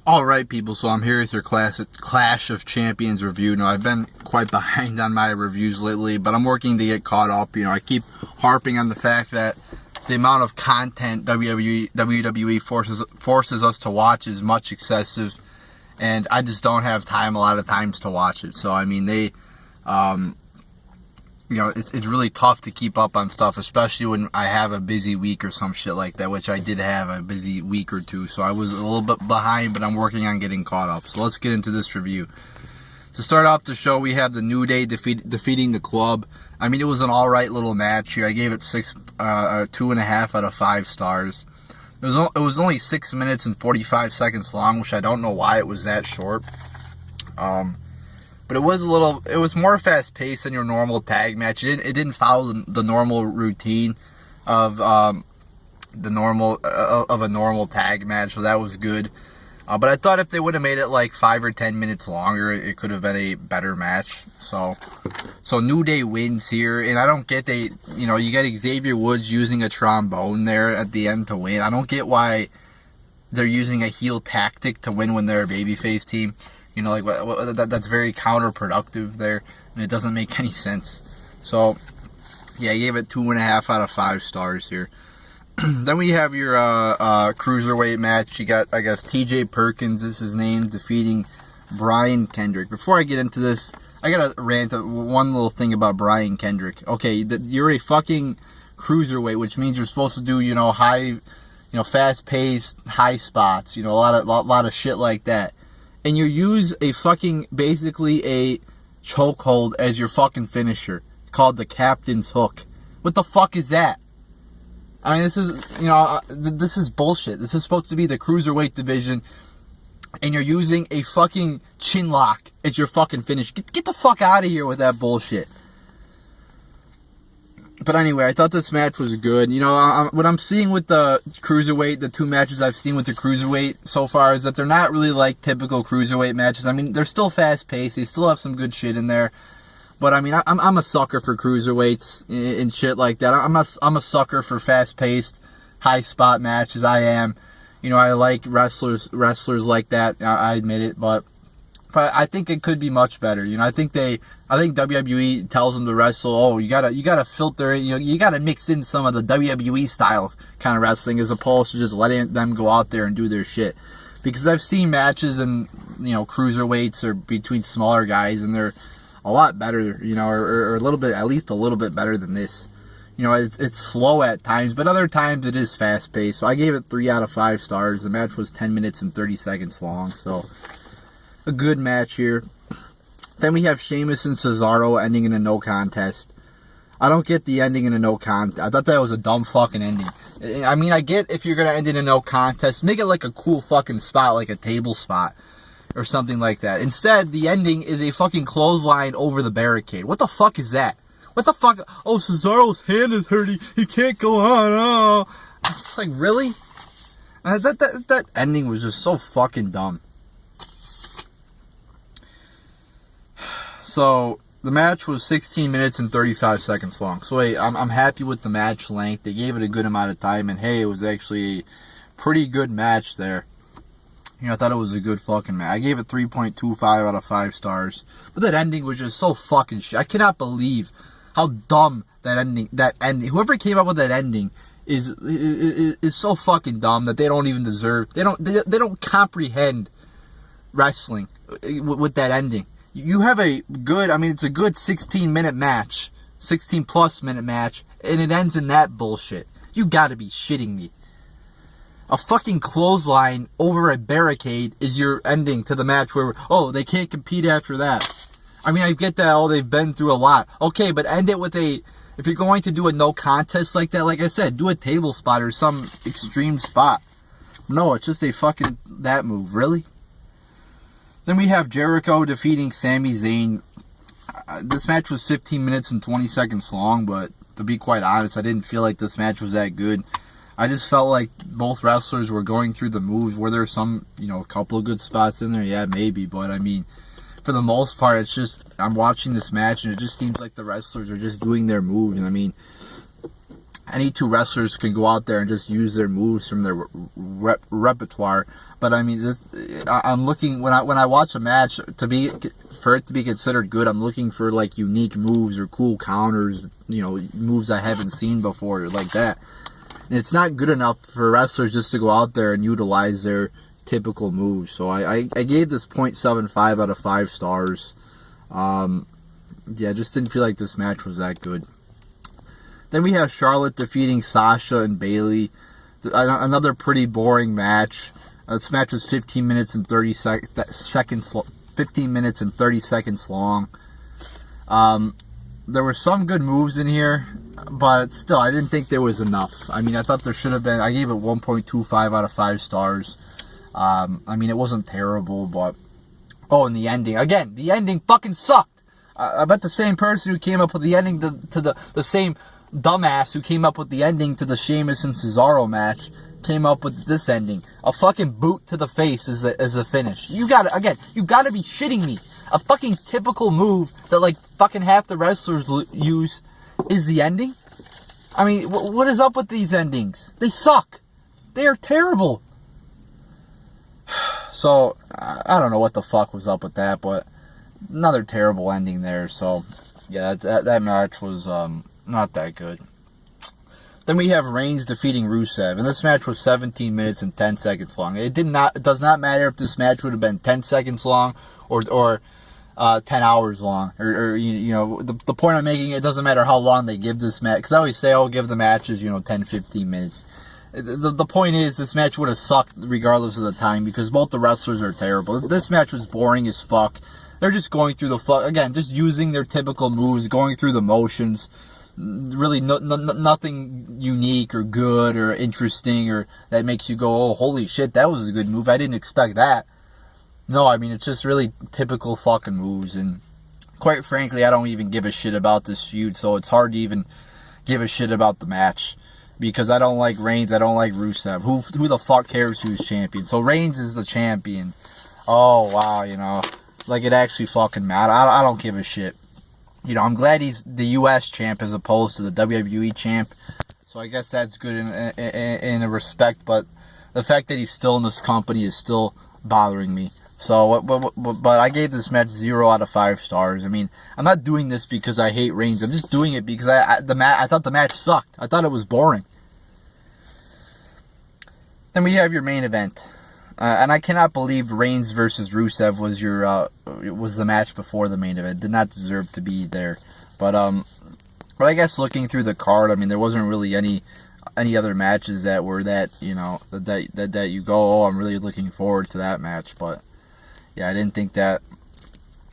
Alright people, so I'm here with your Clash of Champions review. Now, I've been quite behind on my reviews lately, but I'm working to get caught up. I keep harping on the fact that the amount of content WWE forces us to watch is much excessive, and I just don't have time a lot of times to watch it. So, I mean, it's really tough to keep up on stuff, especially when I have a busy week or some shit like that, which I did have a busy week or two. So I was a little bit behind, but I'm working on getting caught up. So let's get into this review. To start off the show, we have the New Day defeating the Club. I mean, it was an alright little match here. I gave it 2.5 out of 5 stars. It was only 6 minutes and 45 seconds long, which I don't know why it was that short. But it was more fast-paced than your normal tag match. It didn't follow the normal routine of a normal tag match, so that was good. But I thought if they would have made it like 5 or 10 minutes longer, it could have been a better match. So New Day wins here, and I don't get you got Xavier Woods using a trombone there at the end to win. I don't get why they're using a heel tactic to win when they're a babyface team. That's very counterproductive there, and it doesn't make any sense. So, yeah, I gave it 2.5 out of 5 stars here. Then we have your cruiserweight match. You got, I guess, TJ Perkins is his name, defeating Brian Kendrick. Before I get into this, I gotta rant one little thing about Brian Kendrick. Okay, you're a fucking cruiserweight, which means you're supposed to do, high, fast-paced, high spots, a lot of shit like that. And you use basically a chokehold as your fucking finisher, called the Captain's Hook. What the fuck is that? I mean, this is bullshit. This is supposed to be the cruiserweight division, and you're using a fucking chin lock as your fucking finish. Get the fuck out of here with that bullshit. But anyway, I thought this match was good. What I'm seeing with the cruiserweight, the 2 matches I've seen with the cruiserweight so far, is that they're not really like typical cruiserweight matches. I mean, they're still fast-paced. They still have some good shit in there. But I mean, I'm a sucker for cruiserweights and shit like that. I'm a sucker for fast-paced, high-spot matches. I am. I like wrestlers like that. I admit it, but I think it could be much better. I think WWE tells them to wrestle. Oh, you gotta filter it. You gotta mix in some of the WWE style kind of wrestling as opposed to just letting them go out there and do their shit. Because I've seen matches in cruiserweights or between smaller guys, and they're a lot better. Or a little bit, at least a little bit better than this. It's slow at times, but other times it is fast paced. So I gave it 3 out of 5 stars. The match was 10 minutes and 30 seconds long. So a good match here. Then we have Sheamus and Cesaro ending in a no contest. I don't get the ending in a no contest. I thought that was a dumb fucking ending. I mean, I get if you're going to end in a no contest, make it like a cool fucking spot, like a table spot or something like that. Instead, the ending is a fucking clothesline over the barricade. What the fuck is that? What the fuck? Oh, Cesaro's hand is hurting. He can't go on. Oh. It's like, really? That ending was just so fucking dumb. So, the match was 16 minutes and 35 seconds long. So, hey, I'm happy with the match length. They gave it a good amount of time. And, hey, it was actually a pretty good match there. I thought it was a good fucking match. I gave it 3.25 out of 5 stars. But that ending was just so fucking shit. I cannot believe how dumb that ending. Whoever came up with that ending is so fucking dumb that they don't even deserve. They don't comprehend wrestling with that ending. You have it's a good 16-minute match, 16-plus minute match, and it ends in that bullshit. You gotta be shitting me. A fucking clothesline over a barricade is your ending to the match where, oh, they can't compete after that. I mean, I get that, they've been through a lot. Okay, but end it with if you're going to do a no contest like that, like I said, do a table spot or some extreme spot. No, it's just a fucking that move, really? Then we have Jericho defeating Sami Zayn. This match was 15 minutes and 20 seconds long, but to be quite honest, I didn't feel like this match was that good. I just felt like both wrestlers were going through the moves. Were there some, a couple of good spots in there? Yeah, maybe, but I mean, for the most part, it's just, I'm watching this match, and it just seems like the wrestlers are just doing their moves. And I mean, any two wrestlers can go out there and just use their moves from their repertoire. But I mean, I'm looking when I watch a match for it to be considered good. I'm looking for like unique moves or cool counters, moves I haven't seen before, like that. And it's not good enough for wrestlers just to go out there and utilize their typical moves. So I gave this 0.75 out of 5 stars. Yeah, I just didn't feel like this match was that good. Then we have Charlotte defeating Sasha and Bayley. Another pretty boring match. This match was 15 minutes and 30 seconds. 15 minutes and 30 seconds long. There were some good moves in here, but still, I didn't think there was enough. I mean, I thought there should have been. I gave it 1.25 out of 5 stars. I mean, it wasn't terrible, but and the ending again. The ending fucking sucked. I bet the same person who came up with the ending to the same dumbass who came up with the ending to the Sheamus and Cesaro match came up with this ending. A fucking boot to the face is a finish. You gotta be shitting me. A fucking typical move that like fucking half the wrestlers use is the ending. I mean, what is up with these endings? They suck. They are terrible. So, I don't know what the fuck was up with that, but another terrible ending there. So, yeah, that match was not that good. Then we have Reigns defeating Rusev, and this match was 17 minutes and 10 seconds long. It does not matter if this match would have been 10 seconds long or 10 hours long. Or the point I'm making, it doesn't matter how long they give this match. Because I always say, give the matches, 10, 15 minutes. The point is, this match would have sucked regardless of the time because both the wrestlers are terrible. This match was boring as fuck. They're just going through just using their typical moves, going through the motions. Really nothing unique or good or interesting or that makes you go, oh, holy shit, that was a good move. I didn't expect that. No, I mean, it's just really typical fucking moves. And quite frankly, I don't even give a shit about this feud, so it's hard to even give a shit about the match. Because I don't like Reigns, I don't like Rusev. Who the fuck cares who's champion? So Reigns is the champion. Oh, wow, like it actually fucking matters. I don't give a shit. I'm glad he's the U.S. champ as opposed to the WWE champ. So I guess that's good in a respect. But the fact that he's still in this company is still bothering me. So, but I gave this match 0 out of 5 stars. I mean, I'm not doing this because I hate Reigns. I'm just doing it because I thought the match sucked. I thought it was boring. Then we have your main event. And I cannot believe Reigns versus Rusev was the match before the main event. Did not deserve to be there. But I guess looking through the card, I mean, there wasn't really any other matches that were that that you go, I'm really looking forward to that match. But yeah, I didn't think that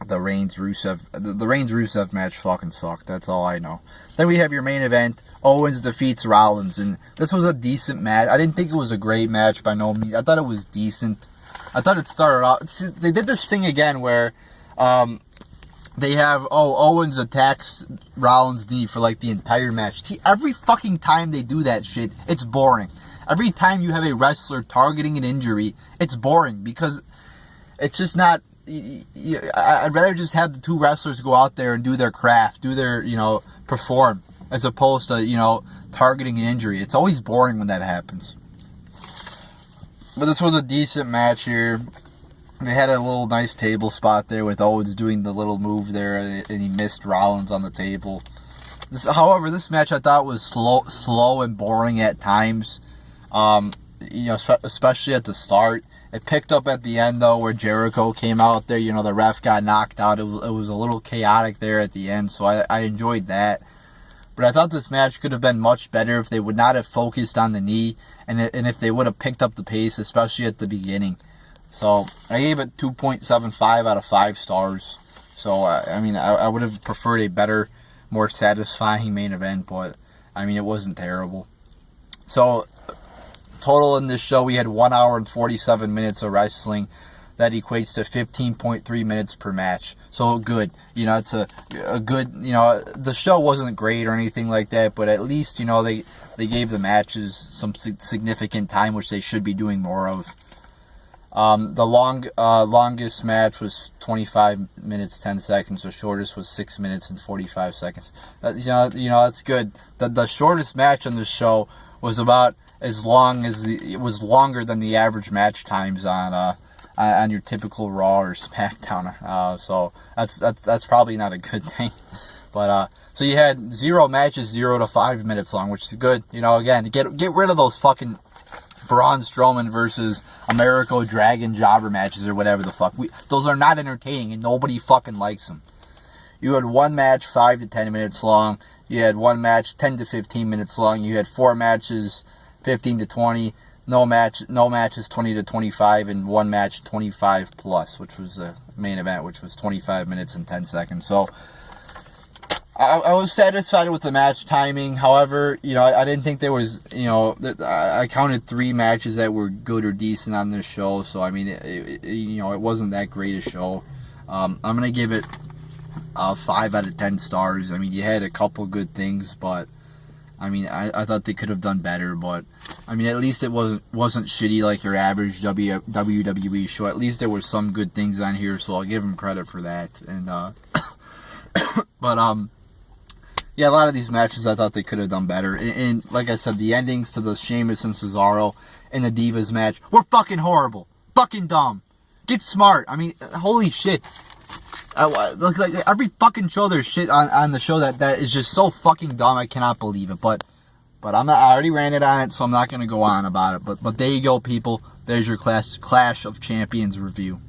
the Reigns Rusev match fucking sucked. That's all I know. Then we have your main event. Owens defeats Rollins, and this was a decent match. I didn't think it was a great match by no means. I thought it was decent. I thought it started out. See, they did this thing again where they have Owens attacks Rollins' knee for like the entire match. Every fucking time they do that shit, it's boring. Every time you have a wrestler targeting an injury, it's boring because it's just not. I'd rather just have the two wrestlers go out there and do their craft, perform, as opposed to, targeting an injury. It's always boring when that happens. But this was a decent match here. They had a little nice table spot there with Owens doing the little move there, and he missed Rollins on the table. However, this match I thought was slow and boring at times, especially at the start. It picked up at the end, though, where Jericho came out there. The ref got knocked out. It was a little chaotic there at the end, so I enjoyed that. But I thought this match could have been much better if they would not have focused on the knee and if they would have picked up the pace, especially at the beginning. So I gave it 2.75 out of 5 stars. So, I would have preferred a better, more satisfying main event, but, it wasn't terrible. So, total in this show, we had 1 hour and 47 minutes of wrestling. That equates to 15.3 minutes per match. So good. It's a good, the show wasn't great or anything like that, but at least, they gave the matches some significant time, which they should be doing more of. The longest match was 25 minutes 10 seconds. The shortest was 6 minutes and 45 seconds. That's good. The shortest match on the show was about as long as it was longer than the average match times on your typical Raw or SmackDown. So that's probably not a good thing. But so you had 0 matches, 0 to 5 minutes long, which is good. Again, to get rid of those fucking Braun Strowman versus Americo Dragon jobber matches or whatever the fuck. Those are not entertaining and nobody fucking likes them. You had one match 5 to 10 minutes long. You had one match 10 to 15 minutes long. You had 4 matches 15 to 20. No matches 20 to 25, and one match 25 plus, which was the main event, which was 25 minutes and 10 seconds. So I was satisfied with the match timing. However, I didn't think there was, I counted 3 matches that were good or decent on this show. So, I mean, it wasn't that great a show. I'm going to give it 5 out of 10 stars. I mean, you had a couple good things, but, I mean, I thought they could have done better. But, I mean, at least it wasn't shitty like your average WWE show. At least there were some good things on here, so I'll give them credit for that. And, but, yeah, a lot of these matches I thought they could have done better. And like I said, the endings to the Sheamus and Cesaro and the Divas match were fucking horrible. Fucking dumb. Get smart. I mean, holy shit. Like every fucking show there's shit on the show that is just so fucking dumb. I cannot believe it. But I already ranted on it, so I'm not going to go on about it. But there you go, people. There's your Clash of Champions review.